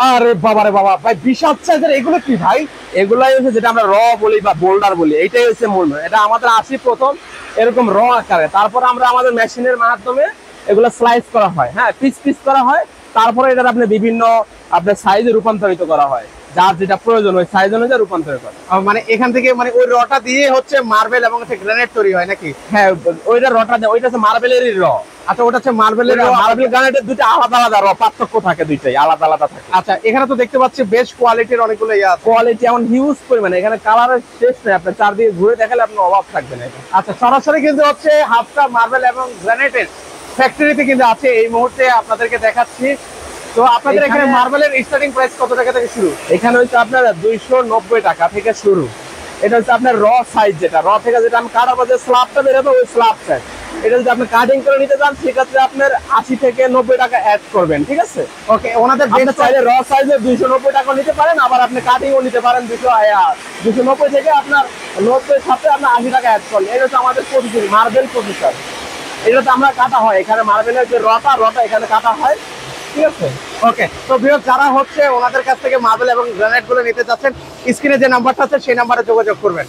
আরে বাবারে বাবা ভাই, বিশাল সাইজের এগুলো কি ভাই? এগুলাই হচ্ছে যেটা আমরা র বলি বা বোল্ডার বলি, এটাই হচ্ছে মূল। এটা আমাদের আসি প্রথম এরকম র আকারে, তারপর আমরা আমাদের মেশিনের মাধ্যমে এগুলো স্লাইস করা হয়, হ্যাঁ, পিস পিস করা হয়। তারপরে এটা আপনি বিভিন্ন আপনার সাইজে রূপান্তরিত করা হয়, যার যেটা প্রয়োজন ওই সাইজ অনুযায়ী রূপান্তরিত করে। মানে এখান থেকে মানে ওই রটা দিয়ে হচ্ছে মার্বেল এবং হচ্ছে গ্রানাইট তৈরি হয় নাকি? হ্যাঁ, ওইটা রটা দেয়, ওইটা হচ্ছে মার্বেলেরই র। আচ্ছা, ওটা হচ্ছে মার্বেলের। মার্বেল গ্রানাইটের দুইটা আলাদা আলাদা র, পার্থক্য থাকে, দুইটাই আলাদা আলাদা থাকে। আচ্ছা, এখানে তো দেখতে পাচ্ছি বেশ কোয়ালিটির অনেকগুলো ইয়ে আছে। কোয়ালিটি এমন হিউজ পরিমাণে, এখানে কালারের শেষ নেই, আপনার চারদিকে ঘুরে দেখালে আপনার অভাব থাকবে না। আচ্ছা, সরাসরি কিন্তু হচ্ছে হাফটা মার্বেল এবং গ্রানাইটের ফ্যাক্টরিতে কিন্তু আছে, এই মুহূর্তে আপনাদেরকে দেখাচ্ছি। তো আপনাদের এখানে মার্বেলের স্টার্টিং প্রাইস কত টাকা থেকে শুরু? এখানে হচ্ছে আপনার 290 টাকা থেকে শুরু। এটা হচ্ছে আপনার র সাইজ, যেটা র থেকে যেটা আমি কাটার পর যে স্ল্যাবটা বেরোবে ওই স্ল্যাব সাইজ। এটা যদি আপনি কাটিং করে নিতে চান সেক্ষেত্রে আপনার 80 থেকে 90 টাকা অ্যাড করবেন, ঠিক আছে? ওকে, ওনাদের আপনি চাইলে র সাইজে 290 টাকা নিতে পারেন, আবার আপনি কাটিংও নিতে পারেন 290 থেকে আপনার 90 সাথে আপনার 80 টাকা অ্যাড করলেন। এটা হচ্ছে আমাদের প্রসেসিং মার্বেল প্রসেসর, এটাতে আমরা কাটা হয়। এখানে মার্বেলের যে রটা এখানে কাটা হয়, ঠিক আছে? ওকে, তো ভিউয়ার যারা হচ্ছে ওনাদের কাছ থেকে মার্বেল এবং গ্রানাইট গুলো নিতে চাচ্ছেন, স্ক্রিনে যে নাম্বারটা আছে সেই নাম্বারে যোগাযোগ করবেন।